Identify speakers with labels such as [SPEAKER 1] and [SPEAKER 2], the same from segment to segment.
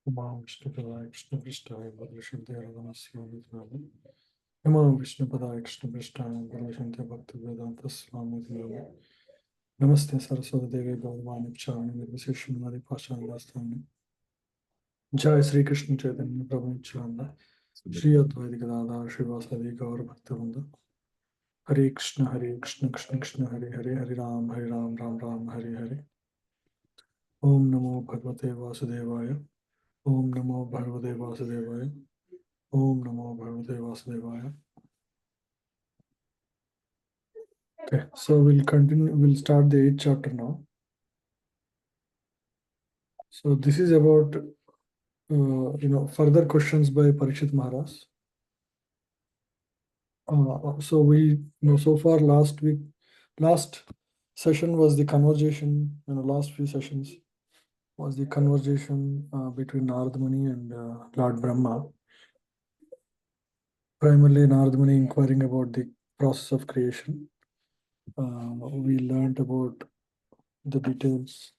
[SPEAKER 1] Namo Vishnupadaya Krishna Prasthaya Bhagavate Swami Namo Namo Vishnupadaya Krishna Prasthaya Bhagavate Bhaktivedanta Swami Namo Namaste Saraswati Devi Gauravani Pachani Nirviseshan Mari Pashani Rastani Jai Sri Krishna Chaitanya Prabhu Nityananda Shri Advaita Gadadhar Srivasadi Gaur Bhaktivinoda Hare Krishna Krishna Krishna Hare Hare Hare Ram Ram Ram Hare Hare Om Namo Bhagavate Vasudevaya Om Namo Bhagavate Vasudevaya Om Namo Bhagavate Vasudevaya. Okay, so we'll start the 8th chapter now. So this is about further questions by Parīkṣit Maharaj. So we so far last session was the conversation. Last few sessions was the conversation between Narad Muni and Lord Brahma. Primarily Narad Muni inquiring about the process of creation. We learned about the details.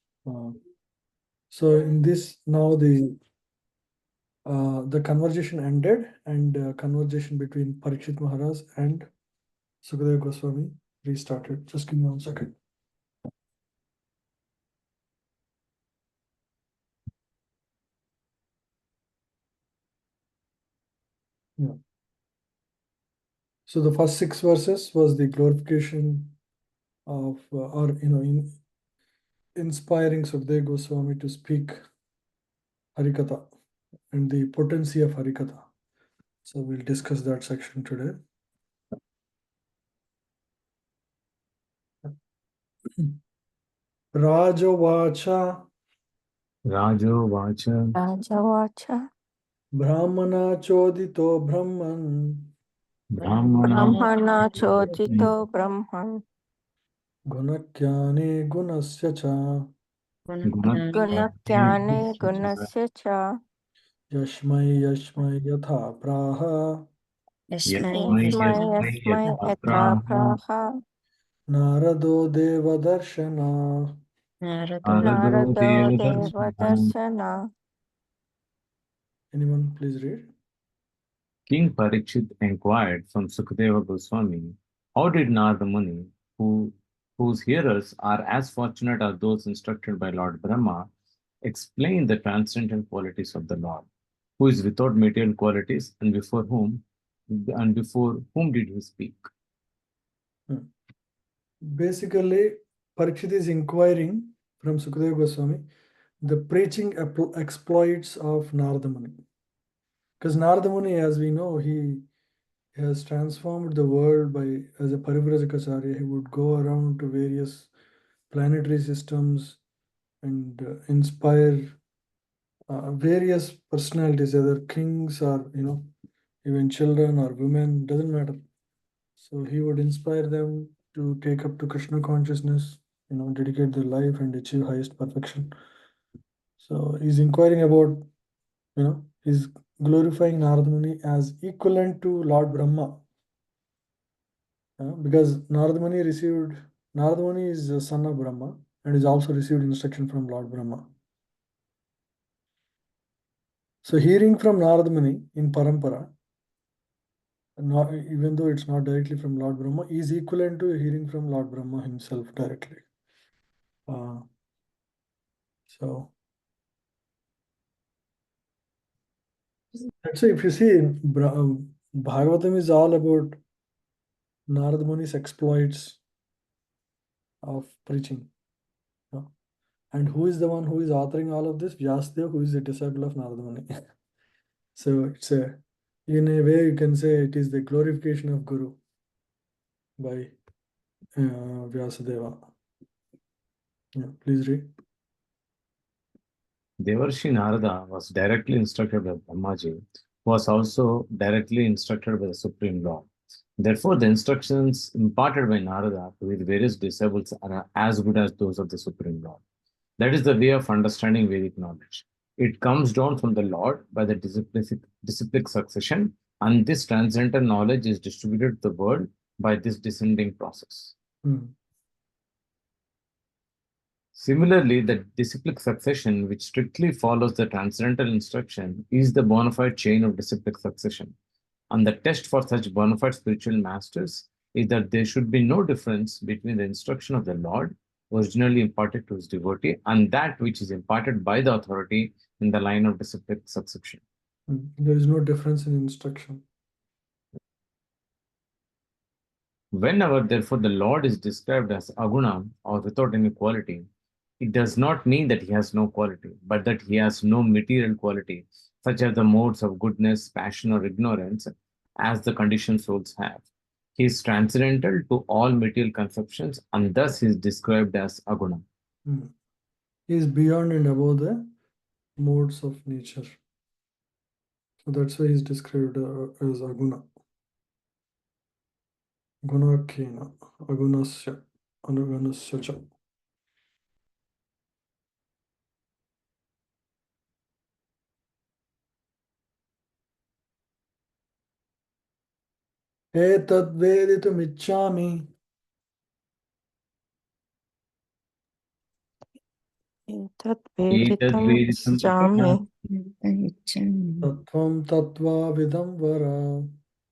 [SPEAKER 1] So in this now the conversation ended, and conversation between Parīkṣit Maharaj and Sukadeva Goswami restarted. Just give me 1 second. Yeah. So the first 6 verses was the glorification of, inspiring Sukadeva Goswami to speak Harikatha and the potency of Harikatha. So we'll discuss that section today. Rajovacha
[SPEAKER 2] Rajovacha
[SPEAKER 1] Brahmana Chodito Brahman
[SPEAKER 2] Brahmana Chodito Brahman
[SPEAKER 1] Gunakyane Gunasya Cha
[SPEAKER 2] Gunakyane Gunasya Cha
[SPEAKER 1] Yashmai Yatha Praha
[SPEAKER 2] Yasmai Yatha Praha
[SPEAKER 1] Narado Deva Darshana.
[SPEAKER 2] Narado Deva Darshana.
[SPEAKER 1] Anyone please read?
[SPEAKER 3] King Parīkṣit inquired from Sukadeva Goswami, how did Narada Muni, whose hearers are as fortunate as those instructed by Lord Brahma, explain the transcendental qualities of the Lord, who is without material qualities, and before whom did he speak?
[SPEAKER 1] Basically, Parīkṣit is inquiring from Sukadeva Goswami the preaching exploits of Narada Muni. Because Narada Muni, as we know, he has transformed the world as a Parivrajacharya. He would go around to various planetary systems and inspire various personalities, either kings or even children or women, doesn't matter. So he would inspire them to take up to Krishna consciousness, dedicate their life and achieve highest perfection. So he's inquiring about, he's glorifying Narada Muni as equivalent to Lord Brahma. Because Narada Muni is the son of Brahma and is also received instruction from Lord Brahma. So hearing from Narada Muni in Parampara, even though it's not directly from Lord Brahma, is equivalent to hearing from Lord Brahma himself directly. So that's why if you see, Bhagavatam is all about Narada Muni's exploits of preaching. And who is the one who is authoring all of this? Vyasadeva, who is a disciple of Narada Muni. So it's in a way, you can say it is the glorification of Guru by Vyasadeva. Yeah, please read.
[SPEAKER 3] Devarshi Narada was directly instructed by Brahmaji, who was also directly instructed by the Supreme Lord. Therefore, the instructions imparted by Narada to his various disciples are as good as those of the Supreme Lord. That is the way of understanding Vedic knowledge. It comes down from the Lord by the disciplic succession, and this transcendental knowledge is distributed to the world by this descending process. Similarly, the disciplic succession, which strictly follows the transcendental instruction, is the bona fide chain of disciplic succession. And the test for such bona fide spiritual masters is that there should be no difference between the instruction of the Lord, originally imparted to his devotee, and that which is imparted by the authority in the line of disciplic succession.
[SPEAKER 1] There is no difference in instruction.
[SPEAKER 3] Whenever, therefore, the Lord is described as aguna or without any quality, it does not mean that he has no quality, but that he has no material quality, such as the modes of goodness, passion, or ignorance, as the conditioned souls have. He is transcendental to all material conceptions, and thus he is described as aguna.
[SPEAKER 1] He is beyond and above the modes of nature. So that's why he is described as aguna. Gunakena, agunasya, anugunasya cha. Etadveditumicchami.
[SPEAKER 2] Etat veditum
[SPEAKER 3] Etadveditum
[SPEAKER 2] ichchami.
[SPEAKER 1] Tattvam tattva vidam vara.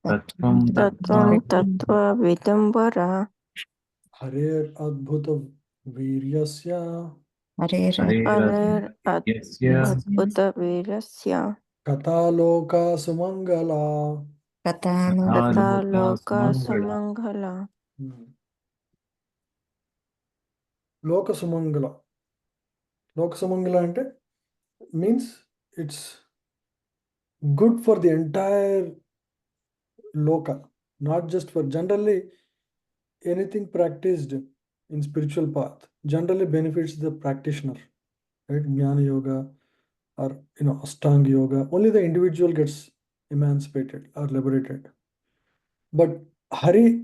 [SPEAKER 3] Tattvam
[SPEAKER 2] Tattvam tattva vidambara.
[SPEAKER 1] Harer adbhuta viryasya.
[SPEAKER 2] Harer
[SPEAKER 3] Yasya
[SPEAKER 2] adbhuta virasya.
[SPEAKER 1] Kataloka sumangala.
[SPEAKER 2] Tata loka
[SPEAKER 3] Sumangala.
[SPEAKER 2] sumangala.
[SPEAKER 1] Loka sumangala. Loka sumangala ante means it's good for the entire loka, not just for generally anything practiced in spiritual path generally benefits the practitioner, right? Jnana yoga or Ashtanga yoga, only the individual gets emancipated or liberated. But Harer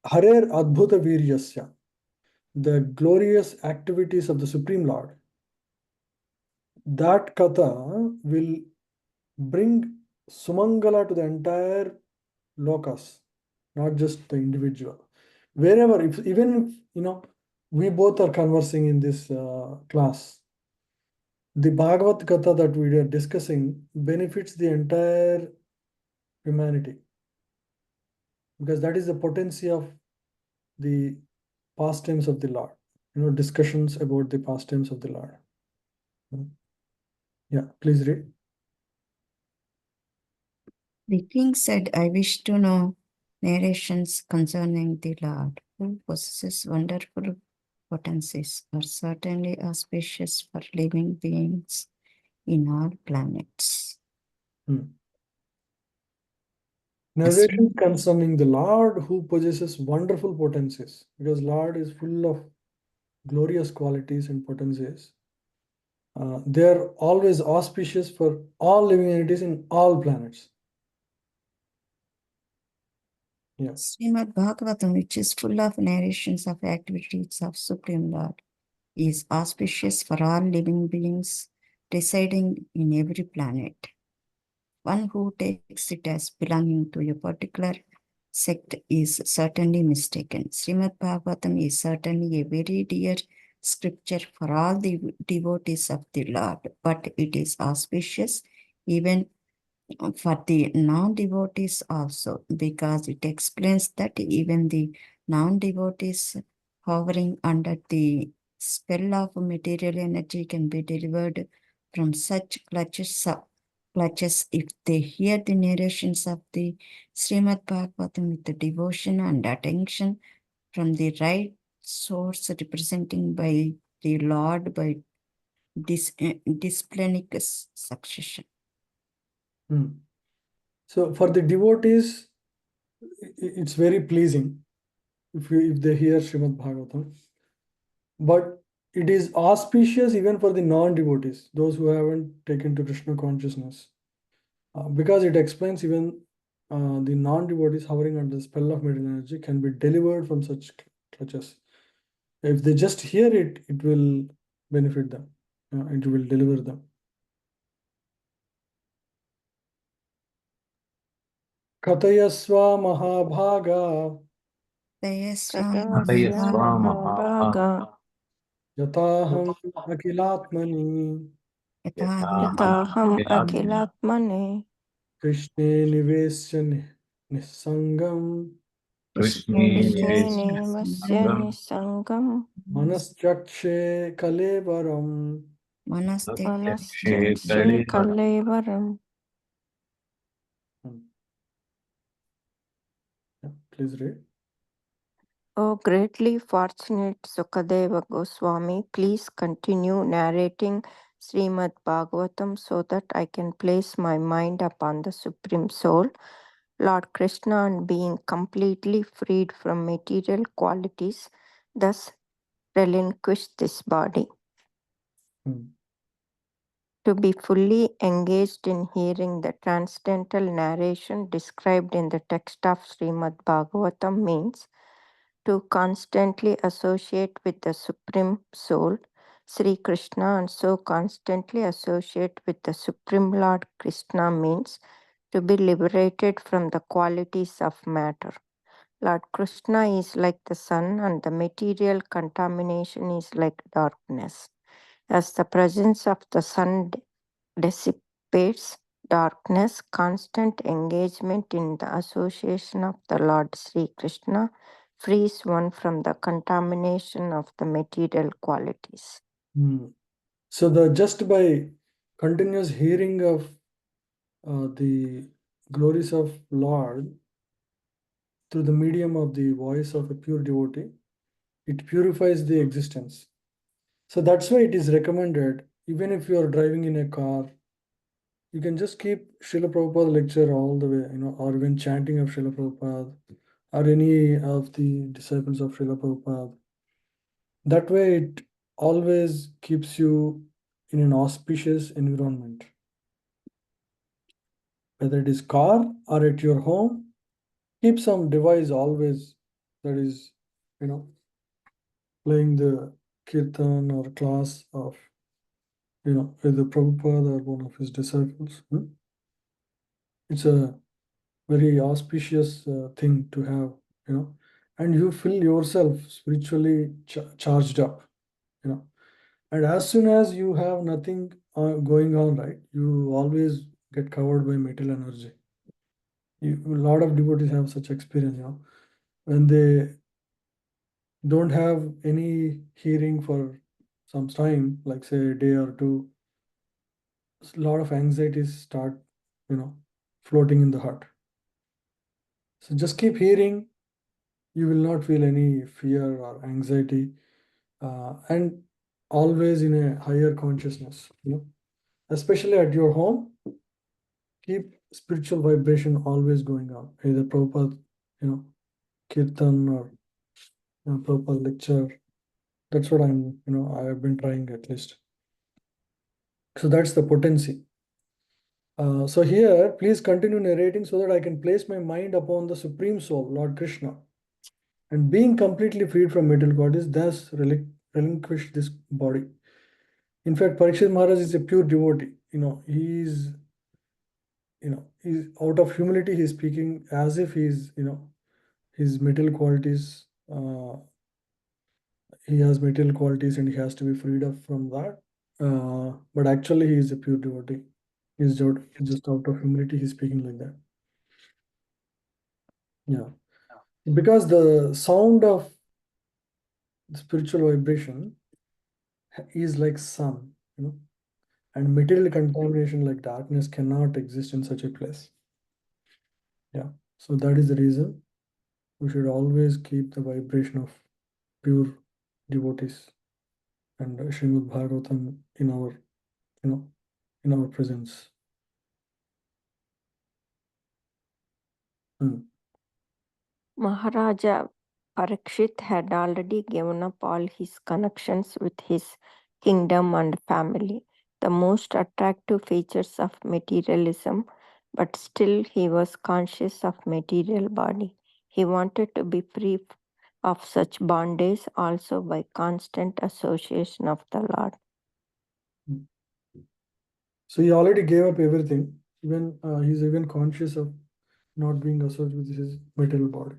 [SPEAKER 1] Adbhuta Viryasya, the glorious activities of the Supreme Lord, that katha will bring sumangala to the entire lokas, not just the individual. Wherever, even if we both are conversing in this class, the Bhagavad Gita that we are discussing benefits the entire humanity, because that is the potency of the pastimes of the Lord. Discussions about the pastimes of the Lord. Yeah, please read.
[SPEAKER 4] The king said, I wish to know narrations concerning the Lord, who possesses wonderful potencies, are certainly auspicious for living beings in all planets.
[SPEAKER 1] Narration concerning the Lord who possesses wonderful potencies, because Lord is full of glorious qualities and potencies. They are always auspicious for all living entities in all planets. Yeah.
[SPEAKER 4] Srimad Bhagavatam, which is full of narrations of activities of Supreme Lord, is auspicious for all living beings residing in every planet. One who takes it as belonging to a particular sect is certainly mistaken. Srimad Bhagavatam is certainly a very dear scripture for all the devotees of the Lord, but it is auspicious even for the non-devotees also, because it explains that even the non-devotees hovering under the spell of material energy can be delivered from such clutches if they hear the narrations of the Srimad Bhagavatam with the devotion and attention from the right source representing by the Lord by disciplinic succession.
[SPEAKER 1] So for the devotees, it's very pleasing if they hear Srimad Bhagavatam, but it is auspicious even for the non-devotees, those who haven't taken to Krishna consciousness, because it explains even the non-devotees hovering under the spell of material energy can be delivered from such clutches. If they just hear it, it will benefit them. It will deliver them. Katayasva Mahabhaga.
[SPEAKER 2] Katayasva Mahabhaga.
[SPEAKER 1] Yataham akilatmani
[SPEAKER 2] यथाहम् अखिलात्मने
[SPEAKER 1] Krishne nivesya nisangam
[SPEAKER 2] कृष्णे निमस्य निसङ्गम्
[SPEAKER 1] manaschakshe kalevaram.
[SPEAKER 2] मनश्चक्षे कलेवरम्.
[SPEAKER 1] Yeah, please read.
[SPEAKER 2] Oh, greatly fortunate Sukadeva Goswami, please continue narrating Srimad Bhagavatam so that I can place my mind upon the Supreme Soul, Lord Krishna, and being completely freed from material qualities, thus relinquish this body. To be fully engaged in hearing the transcendental narration described in the text of Srimad Bhagavatam means to constantly associate with the Supreme Soul, Sri Krishna, and so constantly associate with the Supreme Lord Krishna means to be liberated from the qualities of matter. Lord Krishna is like the sun, and the material contamination is like darkness. As the presence of the sun dissipates darkness, constant engagement in the association of the Lord Sri Krishna frees one from the contamination of the material qualities.
[SPEAKER 1] So just by continuous hearing of the glories of Lord through the medium of the voice of a pure devotee, it purifies the existence. So that's why it is recommended, even if you are driving in a car, you can just keep Srila Prabhupada lecture all the way, or even chanting of Srila Prabhupada or any of the disciples of Srila Prabhupada. That way it always keeps you in an auspicious environment. Whether it is car or at your home, keep some device always that is, playing the kirtan or class of, either Prabhupada or one of his disciples. It's a very auspicious thing to have, and you feel yourself spiritually charged up, and as soon as you have nothing going on, right, you always get covered by material energy. A lot of devotees have such experience, when they don't have any hearing for some time, like say a day or two, a lot of anxieties start, floating in the heart. So just keep hearing, you will not feel any fear or anxiety, and always in a higher consciousness, especially at your home. Keep spiritual vibration always going on, either Prabhupada, kirtan or Prabhupada lecture. That's what I have been trying at least. So that's the potency. So here, please continue narrating so that I can place my mind upon the Supreme Soul, Lord Krishna, and being completely freed from material bodies, thus relinquish this body. In fact, Parīkṣit Maharaj is a pure devotee. He's out of humility, he's speaking as if he's, his material qualities, he has material qualities and he has to be freed up from that. But actually, he is a pure devotee. He's just out of humility, he's speaking like that. Yeah. Because the sound of the spiritual vibration is like sun, and material contamination like darkness cannot exist in such a place. Yeah. So that is the reason we should always keep the vibration of pure devotees and Srimad Bhagavatam in our, in our presence.
[SPEAKER 2] Maharaja Parīkṣit had already given up all his connections with his kingdom and family, the most attractive features of materialism, but still he was conscious of material body. He wanted to be free of such bondage also by constant association of the Lord.
[SPEAKER 1] So he already gave up everything. Even he's even conscious of not being associated with his material body.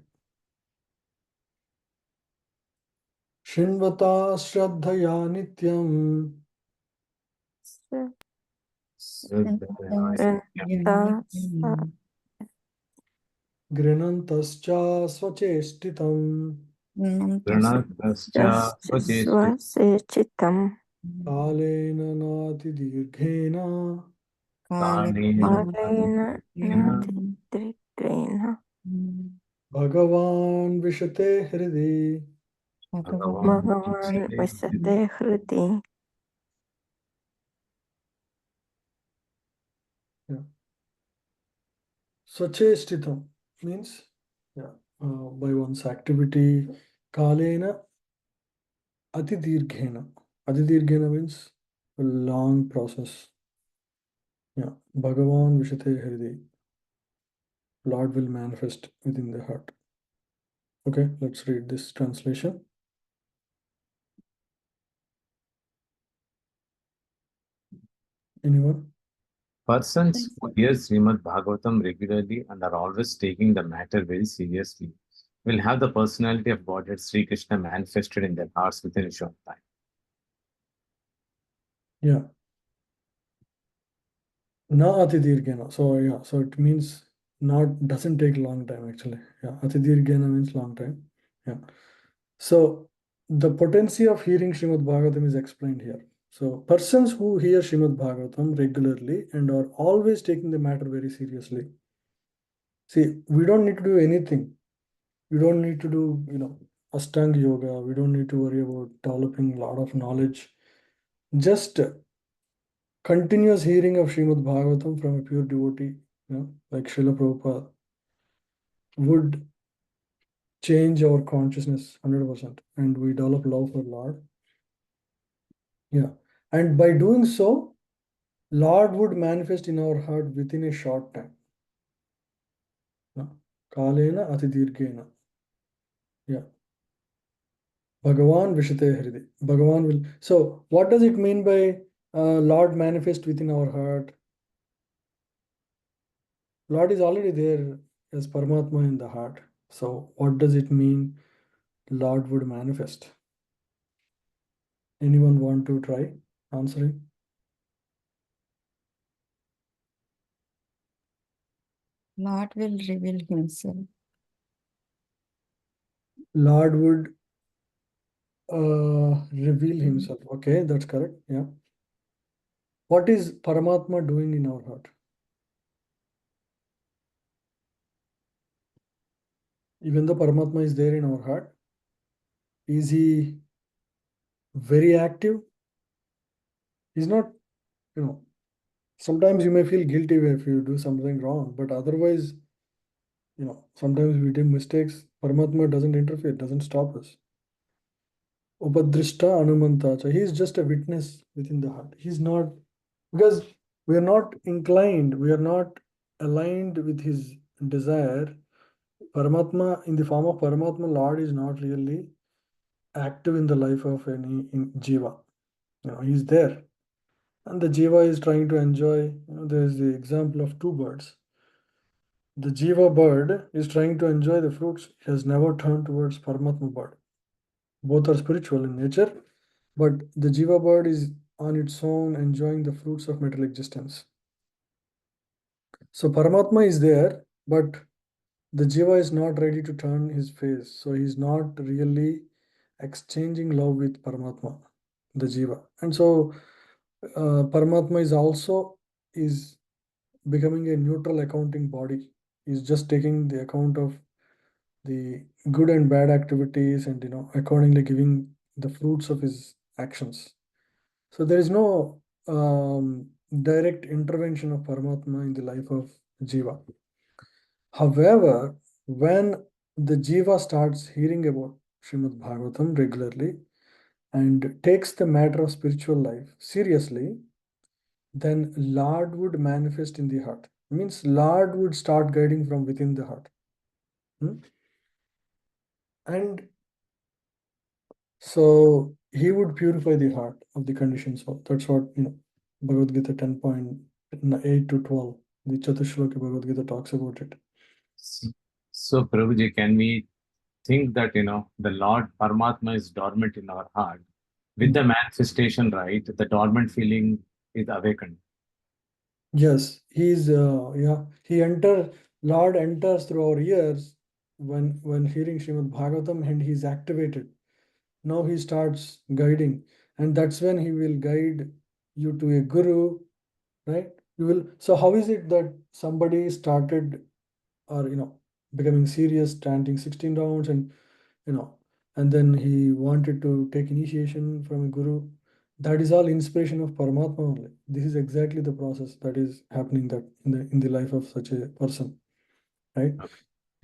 [SPEAKER 1] Shinvata Shraddhaya Nityam Grinantascha Swacheshtitam
[SPEAKER 2] Swasecitam
[SPEAKER 1] Kalena Nati Dirghena
[SPEAKER 2] Kalena Natidigrena
[SPEAKER 1] Bhagavan Vishate Hridi.
[SPEAKER 2] Bhagavan Vasate Hridi.
[SPEAKER 1] Swacheshtitam means by one's activity. Kalena Atidirghena. Atidirghena means a long process. Yeah. Bhagavan Vishate Hridi. Lord will manifest within the heart. Okay, let's read this translation. Anyone?
[SPEAKER 3] Persons who hear Srimad Bhagavatam regularly and are always taking the matter very seriously will have the personality of Godhead Sri Krishna manifested in their hearts within a short time.
[SPEAKER 1] Yeah. Na atidirghena. So it means doesn't take long time actually. Yeah. Atidirghena means long time. Yeah. So the potency of hearing Srimad Bhagavatam is explained here. So persons who hear Srimad Bhagavatam regularly and are always taking the matter very seriously. See, we don't need to do anything. We don't need to do, Ashtanga yoga. We don't need to worry about developing a lot of knowledge. Just continuous hearing of Srimad Bhagavatam from a pure devotee, like Srila Prabhupada, would change our consciousness 100%, and we develop love for Lord. Yeah, and by doing so, Lord would manifest in our heart within a short time. Kalena atidirghena. Yeah. Bhagavan Vishate Hridi. Bhagavan will. So, what does it mean by Lord manifest within our heart? Lord is already there as Paramatma in the heart. So, what does it mean Lord would manifest? Anyone want to try answering?
[SPEAKER 4] Lord will reveal himself.
[SPEAKER 1] Lord would reveal himself. Okay, that's correct. Yeah. What is Paramatma doing in our heart? Even though Paramatma is there in our heart, is he very active? He's not, sometimes you may feel guilty if you do something wrong, but otherwise, sometimes we do mistakes. Paramatma doesn't interfere, doesn't stop us. Upadrishta Anumantacha. He is just a witness within the heart. He's not, because we are not inclined, we are not aligned with his desire. Paramatma, in the form of Paramatma, Lord is not really active in the life of any jiva. He's there. And the jiva is trying to enjoy, there's the example of two birds. The jiva bird is trying to enjoy the fruits. It has never turned towards Paramatma bird. Both are spiritual in nature, but the jiva bird is on its own enjoying the fruits of material existence. So Paramatma is there, but the jiva is not ready to turn his face. So he's not really exchanging love with Paramatma, the jiva. And so Paramatma is becoming a neutral accounting body. He's just taking the account of the good and bad activities and accordingly giving the fruits of his actions. So there is no direct intervention of Paramatma in the life of jiva. However, when the jiva starts hearing about Srimad Bhagavatam regularly and takes the matter of spiritual life seriously, then Lord would manifest in the heart. Means Lord would start guiding from within the heart. And so he would purify the heart of the conditioned soul. That's what Bhagavad Gita 10.8 to 12. The Chatushloki Bhagavad Gita talks about it.
[SPEAKER 3] So, Prabhuji, can we think that, the Lord Paramatma is dormant in our heart, with the manifestation, right, the dormant feeling is awakened.
[SPEAKER 1] Yes, Lord enters through our ears when hearing Srimad Bhagavatam, and he's activated. Now he starts guiding, and that's when he will guide you to a guru, right? You will. So how is it that somebody started, or becoming serious, chanting 16 rounds, and and then he wanted to take initiation from a guru? That is all inspiration of Paramatma only. This is exactly the process that is happening that in the life of such a person, right?
[SPEAKER 3] Okay.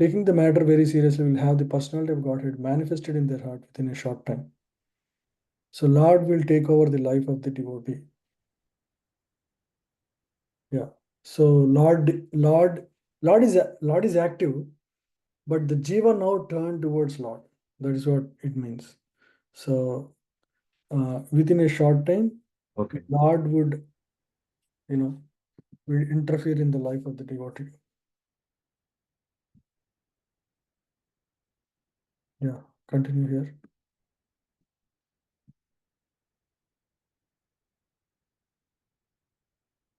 [SPEAKER 1] Taking the matter very seriously will have the personality of Godhead manifested in their heart within a short time. So Lord will take over the life of the devotee. Yeah. So Lord is active, but the jiva now turned towards Lord. That is what it means. So within a short time,
[SPEAKER 3] Okay.
[SPEAKER 1] Lord would will interfere in the life of the devotee. Yeah. Continue here.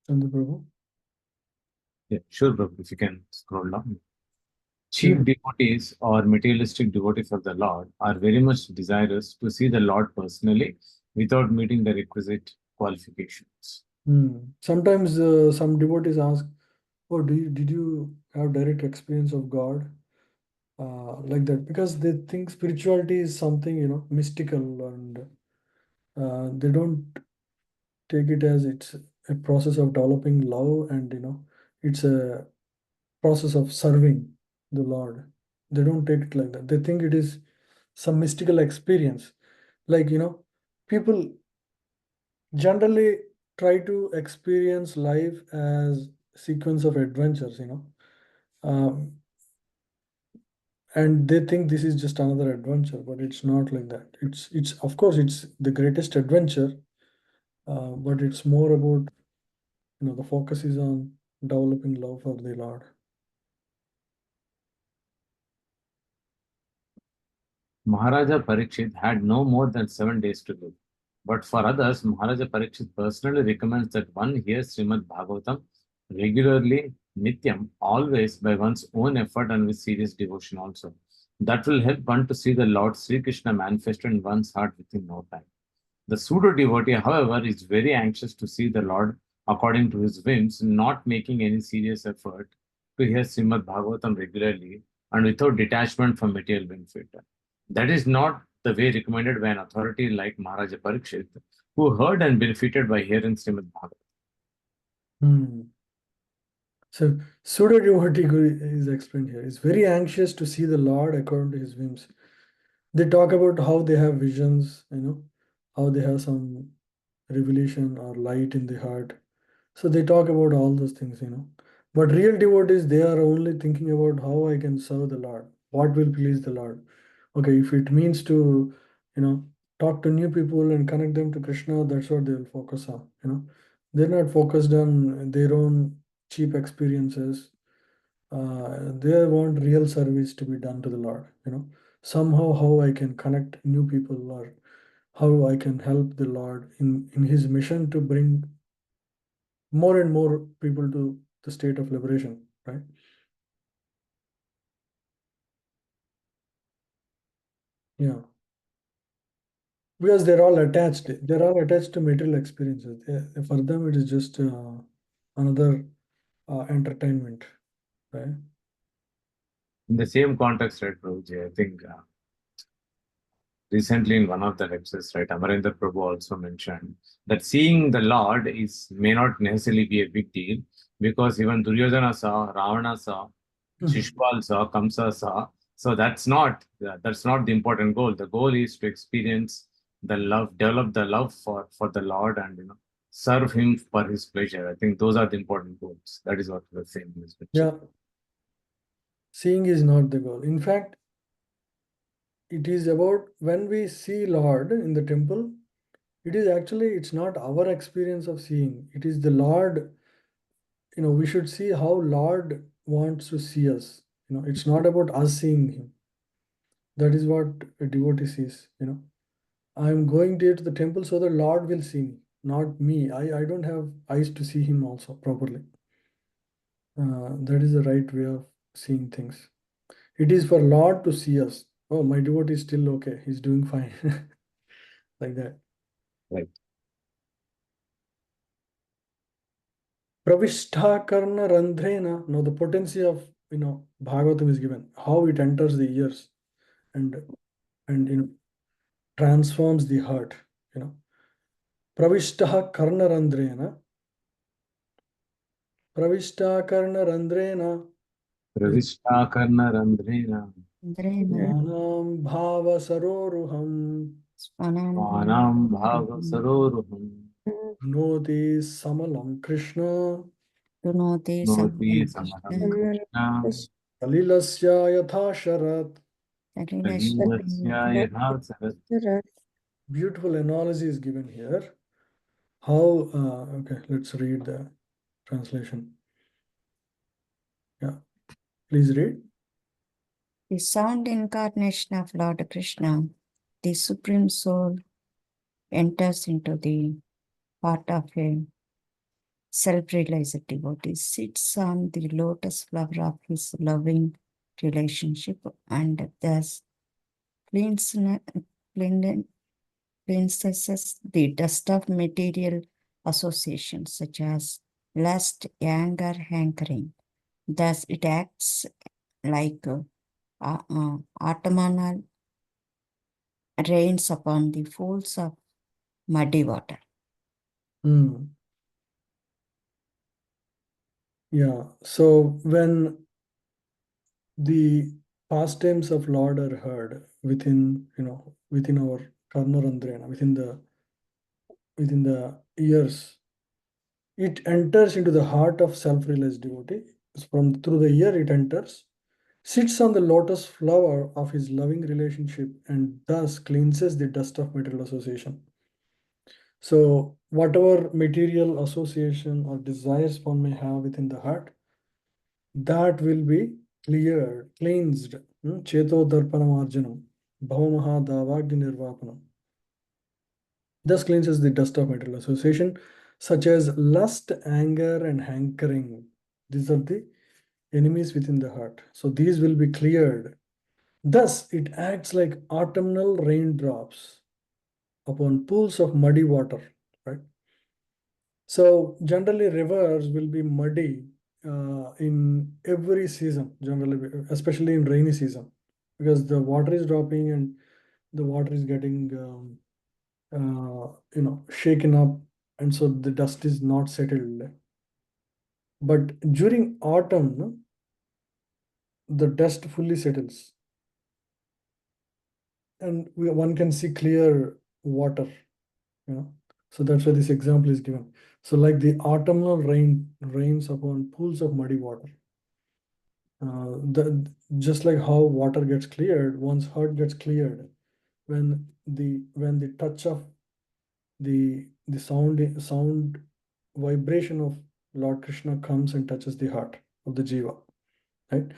[SPEAKER 1] Chandra Prabhu.
[SPEAKER 3] Yeah, sure, bro. If you can scroll down. Chief devotees or materialistic devotees of the Lord are very much desirous to see the Lord personally without meeting the requisite qualifications.
[SPEAKER 1] Sometimes some devotees ask, "Oh, did you have direct experience of God?" Like that, because they think spirituality is something mystical, and they don't take it as it's a process of developing love, and it's a process of serving the Lord. They don't take it like that. They think it is some mystical experience. Like people generally try to experience life as sequence of adventures, um, and they think this is just another adventure, but it's not like that. It's of course it's the greatest adventure, but it's more about the focus is on developing love for the Lord.
[SPEAKER 3] Maharaja Parīkṣit had no more than 7 days to live. But for others, Maharaja Parīkṣit personally recommends that one hears Srimad Bhagavatam regularly, nityam, always by one's own effort and with serious devotion also. That will help one to see the Lord Sri Krishna manifested in one's heart within no time. The pseudo devotee, however, is very anxious to see the Lord according to his whims, not making any serious effort to hear Srimad Bhagavatam regularly and without detachment from material benefit. That is not the way recommended by an authority like Maharaja Parikshit, who heard and benefited by hearing Srimad Bhagavatam.
[SPEAKER 1] So pseudo devotee is explained here. Is very anxious to see the Lord according to his whims. They talk about how they have visions, how they have some revelation or light in the heart. So they talk about all those things, But real devotees, they are only thinking about how I can serve the Lord, what will please the Lord. Okay, if it means to, talk to new people and connect them to Krishna, that's what they will focus on, They're not focused on their own cheap experiences. They want real service to be done to the Lord, Somehow how I can connect new people, or how I can help the Lord in his mission to bring more and more people to the state of liberation, right? Yeah, because they're all attached. They're all attached to material experiences. For them, it is just another entertainment, right?
[SPEAKER 3] In the same context, right, Prabhuji, I think recently in one of the lectures, right, Amarendra Prabhu also mentioned that seeing the Lord may not necessarily be a big deal, because even Duryodhana saw, Ravana saw, Shishpal saw, Kamsa saw. So that's not the important goal. The goal is to experience the love, develop the love for the Lord, and serve Him for His pleasure. I think those are the important goals. That is what we're saying in this picture.
[SPEAKER 1] Yeah, seeing is not the goal. In fact, it is about when we see Lord in the temple. It's not our experience of seeing. It is the Lord. We should see how Lord wants to see us. It's not about us seeing Him. That is what a devotee sees, I am going there to the temple so the Lord will see me, not me. I don't have eyes to see him also properly. That is the right way of seeing things. It is for Lord to see us. Oh, my devotee is still okay. He's doing fine. Like that.
[SPEAKER 3] Right.
[SPEAKER 1] Pravishta karna randhrena. Now the potency of Bhagavatam is given. How it enters the ears and transforms the heart. Pravishta karna randhrena. Pravishta karna randhrena.
[SPEAKER 3] Pravishtakarna Randrena
[SPEAKER 1] Swanam bhava saroruham.
[SPEAKER 3] Svanam Bhava Saroruham
[SPEAKER 1] Noti samalam Krishna.
[SPEAKER 3] Noti Samaram Krishna
[SPEAKER 1] Kalilasya yatha sharat.
[SPEAKER 3] Kalilasya Yatha Sarat.
[SPEAKER 1] Beautiful analogy is given here. How, okay, let's read the translation. Yeah, please read.
[SPEAKER 4] The sound incarnation of Lord Krishna, the Supreme Soul, enters into the heart of a self-realized devotee, sits on the lotus flower of his loving relationship, and thus cleanses the dust of material associations such as lust, anger, hankering. Thus, it acts like autumnal rains upon the pools of muddy water.
[SPEAKER 1] Yeah, so when the pastimes of Lord are heard within our karnarandrena, within the ears, it enters into the heart of self-realized devotee. Through the ear it enters, sits on the lotus flower of his loving relationship, and thus cleanses the dust of material association. So whatever material association or desires one may have within the heart, that will be cleared, cleansed. Cheto darpanamarjanam, bhavamahadavagni nirvapanam. Thus cleanses the dust of material association, such as lust, anger, and hankering. These are the enemies within the heart. So these will be cleared. Thus, it acts like autumnal raindrops upon pools of muddy water, right? So generally rivers will be muddy in every season, generally, especially in rainy season, because the water is dropping and the water is getting shaken up, and so the dust is not settled. But during autumn, the dust fully settles, and one can see clear water. So that's why this example is given. So like the autumnal rains upon pools of muddy water. Just like how water gets cleared, one's heart gets cleared when the touch of the sound vibration of Lord Krishna comes and touches the heart of the jiva, right?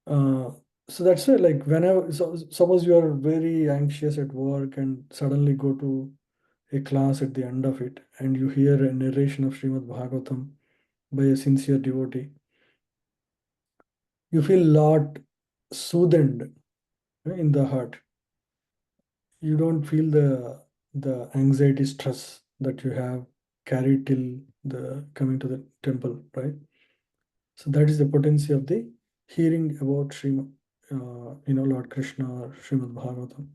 [SPEAKER 1] So that's why, like, whenever, suppose you are very anxious at work and suddenly go to a class at the end of it, and you hear a narration of Srimad Bhagavatam by a sincere devotee, you feel lot soothed in the heart. You don't feel the anxiety, stress that you have carried till the coming to the temple, right? So that is the potency of the hearing about Srimad, Lord Krishna or Srimad Bhagavatam.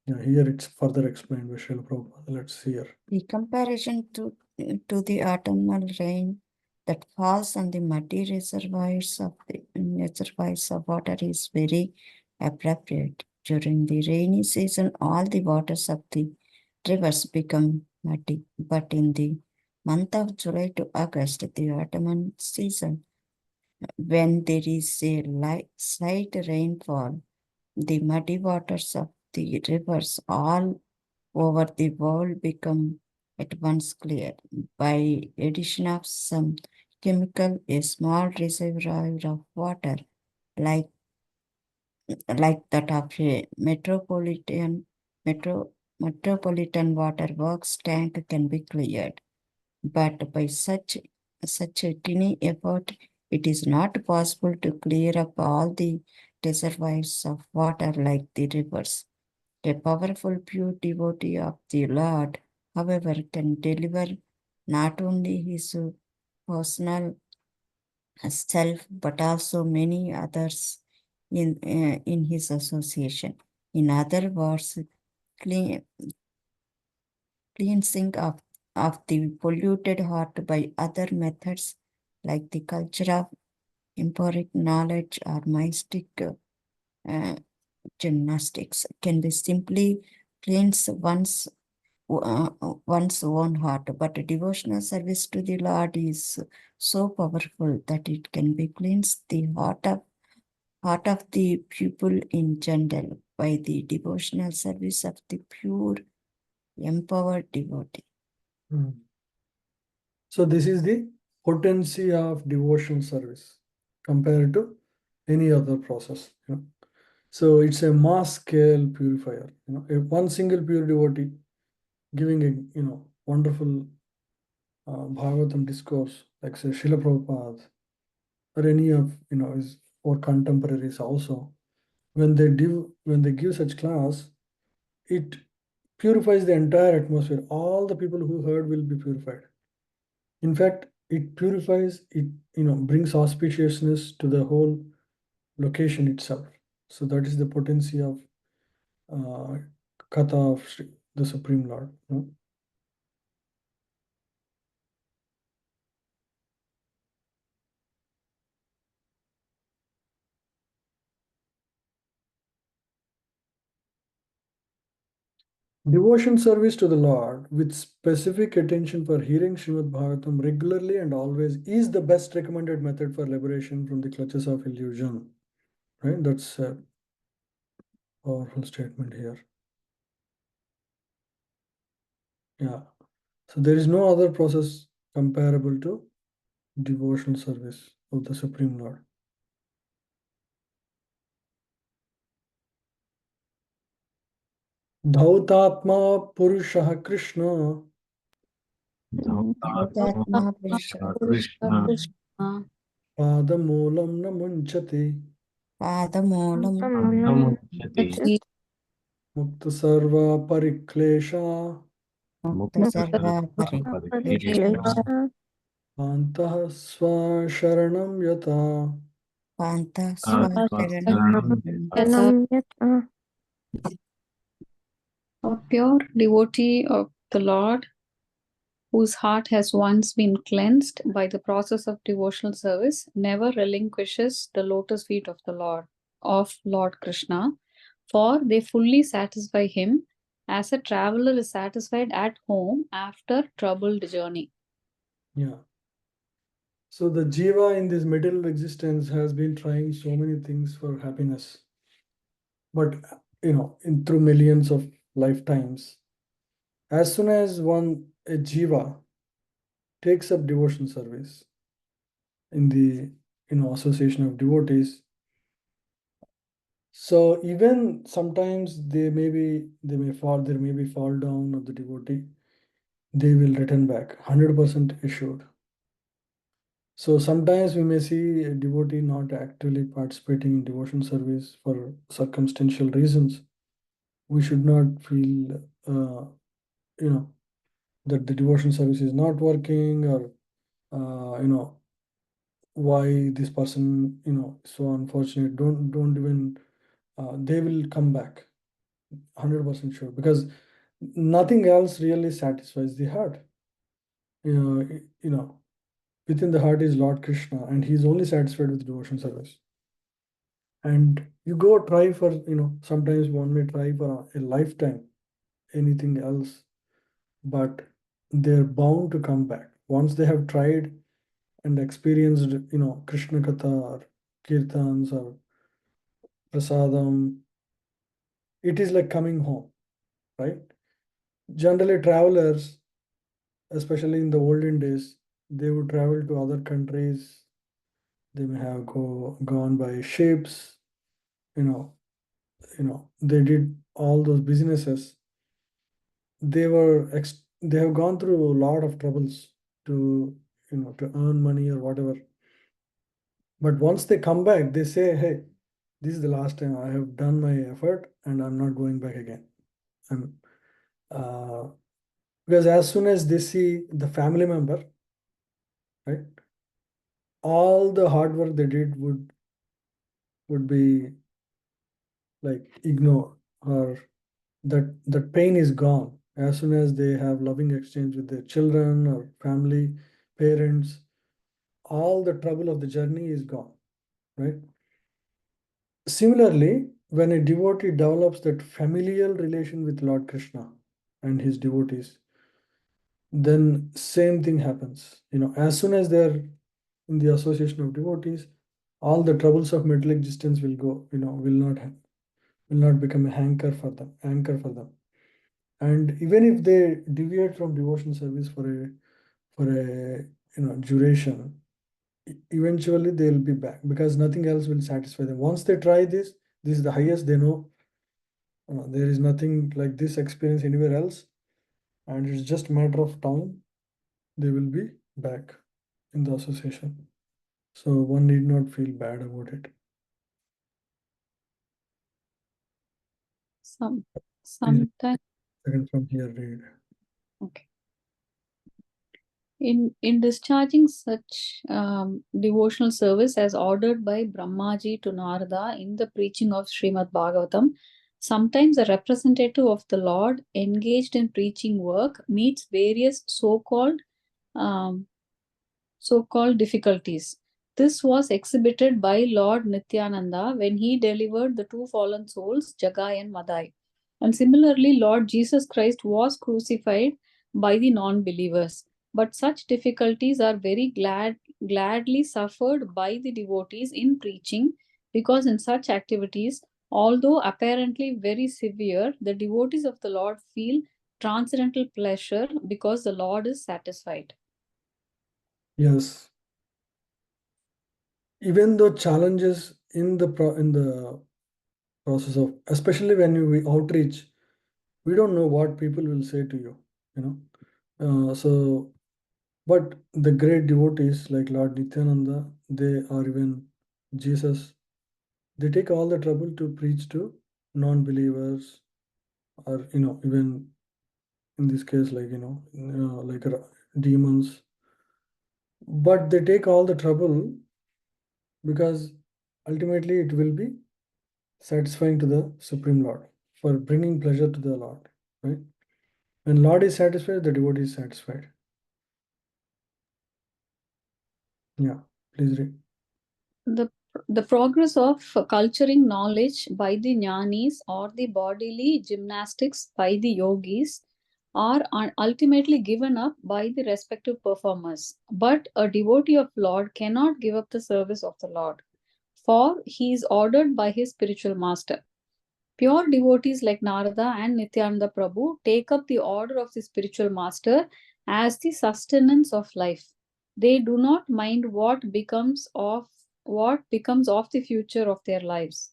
[SPEAKER 1] Yeah, here it's further explained by Srila Prabhupada. Let's hear.
[SPEAKER 4] The comparison to the autumnal rain that falls on the muddy reservoirs of water is very appropriate. During the rainy season, all the waters of the rivers become muddy. But in the month of July to August, the autumn season, when there is a slight rainfall, the muddy waters of the rivers all over the world become at once clear. By addition of some chemical, a small reservoir of water, like like that of a metropolitan waterworks tank can be cleared. But by such a tiny effort, it is not possible to clear up all the reservoirs of water like the rivers. A powerful, pure devotee of the Lord, however, can deliver not only his personal self but also many others in his association. In other words, cleansing of the polluted heart by other methods like the culture of empiric knowledge or mystic gymnastics can be simply cleanse one's own heart, but devotional service to the Lord is so powerful that it can be cleansed the heart of the pupil in general by the devotional service of the pure, empowered devotee.
[SPEAKER 1] So this is the potency of devotional service compared to any other process. So it's a mass scale purifier. If one single pure devotee giving a wonderful Bhagavatam discourse, like say Srila Prabhupada or any of his or contemporaries also, when they give such class, it purifies the entire atmosphere. All the people who heard will be purified. In fact, it purifies it, brings auspiciousness to the whole location itself. So that is the potency of Katha of the Supreme Lord. Devotion service to the Lord with specific attention for hearing Srimad Bhagavatam regularly and always is the best recommended method for liberation from the clutches of illusion. Right? That's a powerful statement here. Yeah. So there is no other process comparable to devotional service of the Supreme Lord. Dhautatma Purushah Krishna
[SPEAKER 4] Bhutatma Purushah
[SPEAKER 3] Krishna
[SPEAKER 1] Padamulam na munchati
[SPEAKER 4] Padamulam
[SPEAKER 3] Namuchati
[SPEAKER 1] Mukta Sarva Pariklesha
[SPEAKER 4] Mukta Sarva
[SPEAKER 3] Pariklesha
[SPEAKER 1] Antah Swasharanam Yata.
[SPEAKER 4] Panta
[SPEAKER 3] Swasaranam
[SPEAKER 4] Swasharanam.
[SPEAKER 5] A pure devotee of the Lord, whose heart has once been cleansed by the process of devotional service, never relinquishes the lotus feet of the Lord Krishna, for they fully satisfy him, as a traveler is satisfied at home after troubled journey.
[SPEAKER 1] Yeah. So the jiva in this material existence has been trying so many things for happiness, but through millions of lifetimes, as soon as a jiva takes up devotion service in the association of devotees, so even sometimes there may be fall down of the devotee, they will return back 100% assured. So sometimes we may see a devotee not actively participating in devotion service for circumstantial reasons. We should not feel, that the devotion service is not working, or why this person, so unfortunate. Don't even. They will come back, 100% sure, because nothing else really satisfies the heart. Within the heart is Lord Krishna, and He's only satisfied with devotion service. And you go try for, sometimes one may try for a lifetime, anything else, but they're bound to come back. Once they have tried and experienced, Krishna Katha or Kirtans or Prasadam, it is like coming home, right? Generally, travelers, especially in the olden days, they would travel to other countries. They may have gone by ships, they did all those businesses. They have gone through a lot of troubles to to earn money or whatever. But once they come back, they say, hey, this is the last time I have done my effort and I'm not going back again. Because as soon as they see the family member, right, all the hard work they did would be like ignored, or that pain is gone as soon as they have loving exchange with their children or family, parents. All the trouble of the journey is gone, right? Similarly, when a devotee develops that familial relation with Lord Krishna and his devotees, then same thing happens. As soon as they're in the association of devotees, all the troubles of middle existence will go, will not become a anchor for them. And even if they deviate from devotional service for a duration, eventually they'll be back, because nothing else will satisfy them. Once they try this is the highest they know. There is nothing like this experience anywhere else, and it's just a matter of time they will be back in the association. So one need not feel bad about it.
[SPEAKER 5] Sometimes.
[SPEAKER 1] Second from here, read.
[SPEAKER 5] Okay. In discharging such devotional service as ordered by Brahmaji to Narada in the preaching of Srimad Bhagavatam, sometimes a representative of the Lord engaged in preaching work meets various so-called difficulties. This was exhibited by Lord Nityananda when he delivered the two fallen souls, Jagai and Madai. And similarly, Lord Jesus Christ was crucified by the non-believers. But such difficulties are very gladly suffered by the devotees in preaching, because in such activities, although apparently very severe, the devotees of the Lord feel transcendental pleasure because the Lord is satisfied.
[SPEAKER 1] Yes. Even though challenges in the process of, especially when we outreach, we don't know what people will say to you, but the great devotees like Lord Nityananda, they are even Jesus, they take all the trouble to preach to non-believers, or even in this case, like like demons. But they take all the trouble because ultimately it will be satisfying to the Supreme Lord, for bringing pleasure to the Lord, right? When Lord is satisfied, the devotee is satisfied. Yeah, please read.
[SPEAKER 5] The progress of culturing knowledge by the jnanis or the bodily gymnastics by the yogis are ultimately given up by the respective performers. But a devotee of Lord cannot give up the service of the Lord, for he is ordered by his spiritual master. Pure devotees like Narada and Nityananda Prabhu take up the order of the spiritual master as the sustenance of life. They do not mind what becomes of the future of their lives.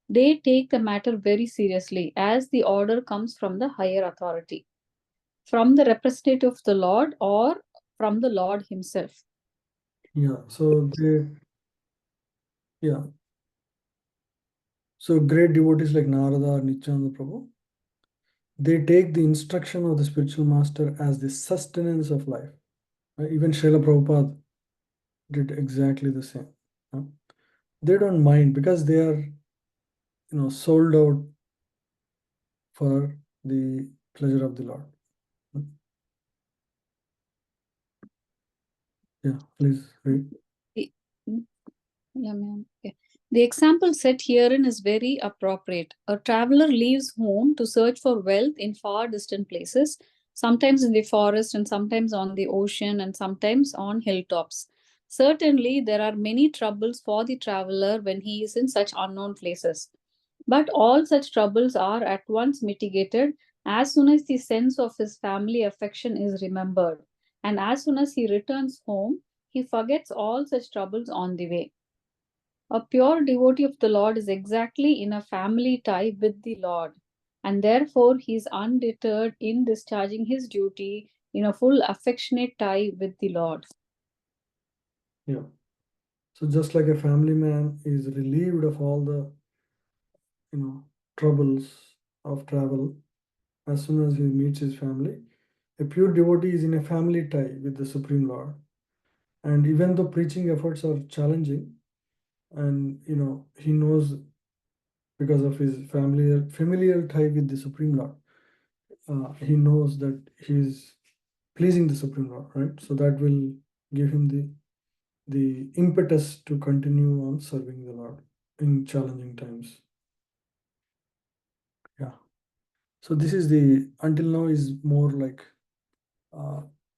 [SPEAKER 5] They take the matter very seriously, as the order comes from the higher authority, from the representative of the Lord or from the Lord himself.
[SPEAKER 1] Yeah, so great devotees like Narada or Nityananda Prabhu, they take the instruction of the spiritual master as the sustenance of life. Even Srila Prabhupada did exactly the same. They don't mind, because they are sold out for the pleasure of the Lord. Yeah, please read.
[SPEAKER 5] Yeah, ma'am. Okay. The example set herein is very appropriate. A traveler leaves home to search for wealth in far distant places, sometimes in the forest and sometimes on the ocean and sometimes on hilltops. Certainly, there are many troubles for the traveler when he is in such unknown places. But all such troubles are at once mitigated as soon as the sense of his family affection is remembered. And as soon as he returns home, he forgets all such troubles on the way. A pure devotee of the Lord is exactly in a family tie with the Lord, and therefore he is undeterred in discharging his duty in a full affectionate tie with the Lord.
[SPEAKER 1] Yeah. So just like a family man is relieved of all the, troubles of travel as soon as he meets his family, a pure devotee is in a family tie with the Supreme Lord. And even though preaching efforts are challenging, and he knows because of his familiar tie with the Supreme Lord, he knows that he's pleasing the Supreme Lord, right? So that will give him the impetus to continue on serving the Lord in challenging times. Yeah. So this is until now is more like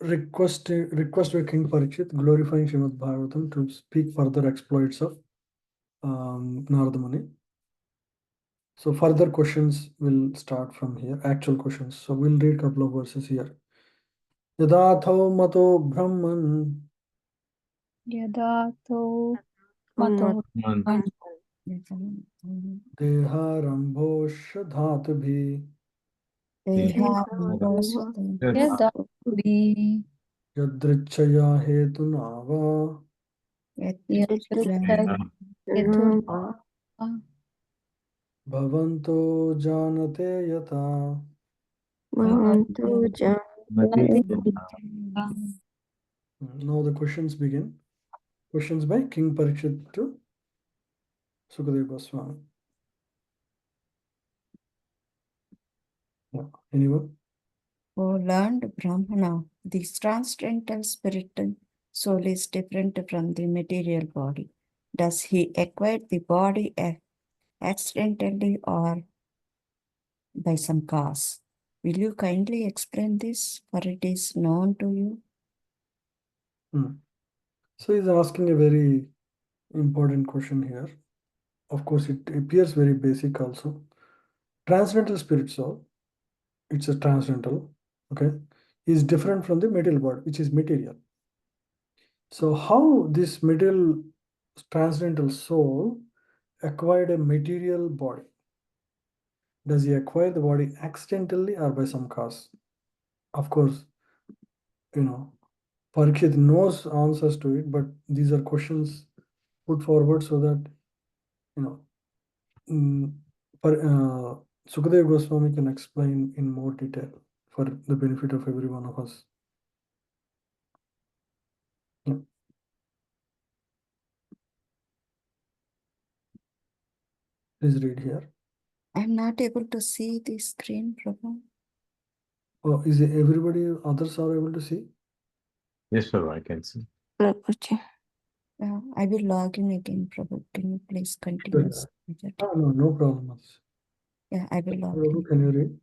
[SPEAKER 1] request by King Parīkṣit glorifying Srimad Bhagavatam to speak further exploits of Narada Muni. So further questions will start from here, actual questions. So we'll read a couple of verses here. Yadatho mato brahman
[SPEAKER 5] Yadato mato
[SPEAKER 1] deharambosha dhatubhi
[SPEAKER 5] yadavi
[SPEAKER 1] yadrichaya hetunava bhavanto janate yata. Now the questions begin. Questions by King Parīkṣit to Sukadeva Goswami. Yeah. Anyone?
[SPEAKER 4] O learned Brahmana, this transcendental spiritual soul is different from the material body. Does he acquire the body accidentally or by some cause? Will you kindly explain this, for it is known to you?
[SPEAKER 1] So he's asking a very important question here. Of course, it appears very basic also. Transcendental spirit soul, it's a transcendental, okay, is different from the material body, which is material. So how this material transcendental soul acquired a material body? Does he acquire the body accidentally or by some cause? Of course, Parīkṣit knows answers to it, but these are questions put forward so that, Sukadeva Goswami can explain in more detail for the benefit of every one of us. Yeah. Please read here.
[SPEAKER 4] I'm not able to see the screen, Prabhu.
[SPEAKER 1] Oh, is it everybody, others are able to see?
[SPEAKER 3] Yes, sir, I can see.
[SPEAKER 4] Yeah, I will log in again, Prabhu. Can you please continue?
[SPEAKER 1] No problem.
[SPEAKER 4] Yeah, I will log
[SPEAKER 1] Prabhu,
[SPEAKER 4] in.
[SPEAKER 1] can you read?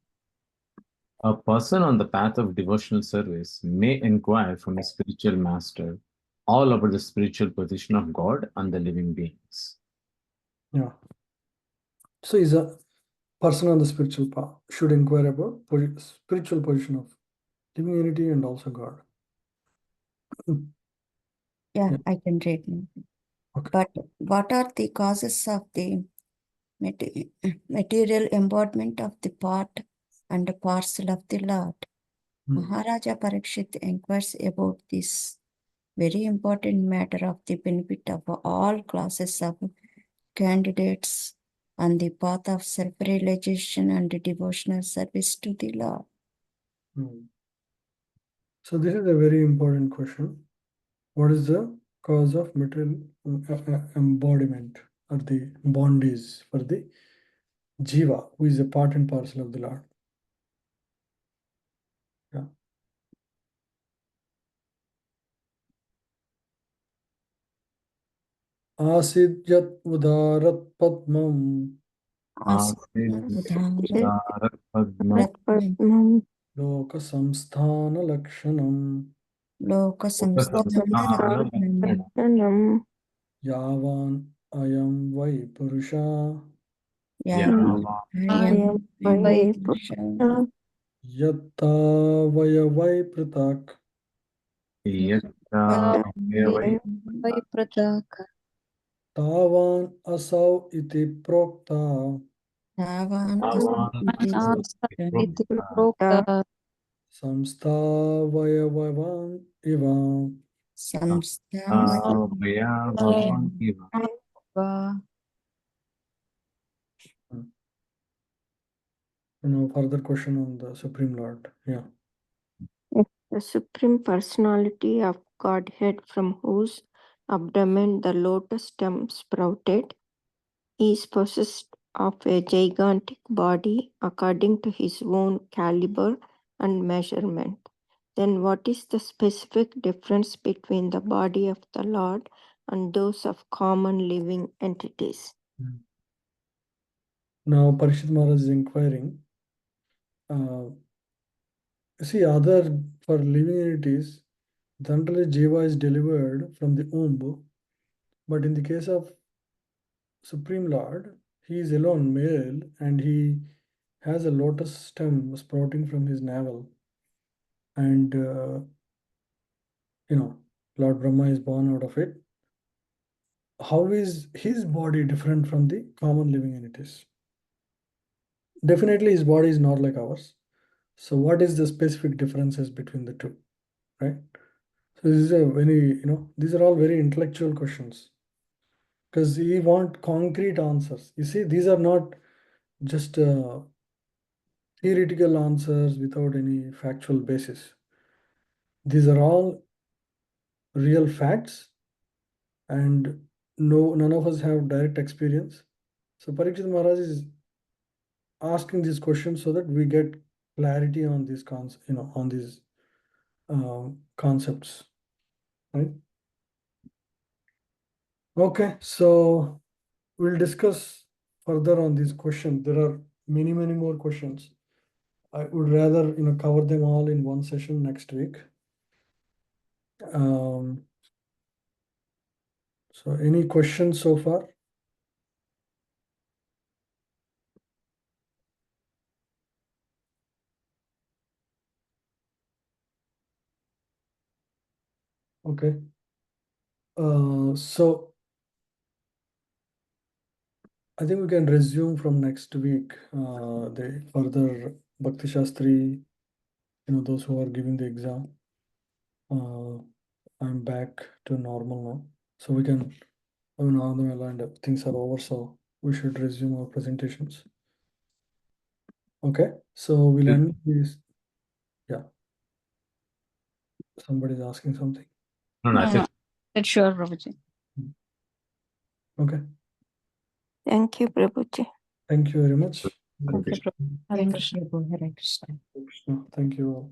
[SPEAKER 3] A person on the path of devotional service may inquire from his spiritual master all about the spiritual position of God and the living beings.
[SPEAKER 1] Yeah. So is a person on the spiritual path should inquire about spiritual position of living entity and also God.
[SPEAKER 4] Yeah, I can read now.
[SPEAKER 1] Okay.
[SPEAKER 4] But what are the causes of the material embodiment of the part and the parcel of the Lord? Maharaja Parīkṣit inquires about this very important matter of the benefit of all classes of candidates on the path of self-realization and devotional service to the Lord.
[SPEAKER 1] So this is a very important question. What is the cause of material embodiment or the bondage for the jiva, who is a part and parcel of the Lord? Yeah. Asidyat udarat padmam loka samsthana lakshanam yavan ayam vai purusha yatta vaya vai pratak. Tavan asau iti prokta
[SPEAKER 4] Tavan
[SPEAKER 5] iti prokta
[SPEAKER 1] samstavayavavan iva.
[SPEAKER 5] va.
[SPEAKER 1] Further question on the Supreme Lord. Yeah.
[SPEAKER 2] The Supreme Personality of Godhead, from whose abdomen the lotus stem sprouted, is possessed of a gigantic body according to his own caliber and measurement. Then what is the specific difference between the body of the Lord and those of common living entities?
[SPEAKER 1] Now Parīkṣit Maharaj is inquiring. See, other for living entities, generally Jiva is delivered from the womb, but in the case of Supreme Lord, he is alone male and he has a lotus stem sprouting from his navel, and Lord Brahma is born out of it. How is his body different from the common living entities? Definitely his body is not like ours. So what is the specific differences between the two, right? So this is a very, these are all very intellectual questions, because we want concrete answers. You see, these are not just theoretical answers without any factual basis. These are all real facts, and none of us have direct experience. So Parīkṣit Maharaj is asking these questions so that we get clarity on these concepts, right? Okay, so we'll discuss further on these questions. There are many more questions. I would rather cover them all in one session next week. So any questions so far? Okay. So I think we can resume from next week. The further Bhakti Shastri, those who are giving the exam. I'm back to normal now, so we can. And things are over, so we should resume our presentations. Okay, so we'll end this. Yeah. Somebody's asking something.
[SPEAKER 3] No, that's it.
[SPEAKER 5] That's sure, Prabhuji.
[SPEAKER 1] Okay.
[SPEAKER 2] Thank you, Prabhuji.
[SPEAKER 1] Thank you very much.
[SPEAKER 5] Thank you, Prabhuji. Hare
[SPEAKER 4] Thank
[SPEAKER 5] Krishna.
[SPEAKER 4] you, Hare Krishna.
[SPEAKER 1] Thank you all.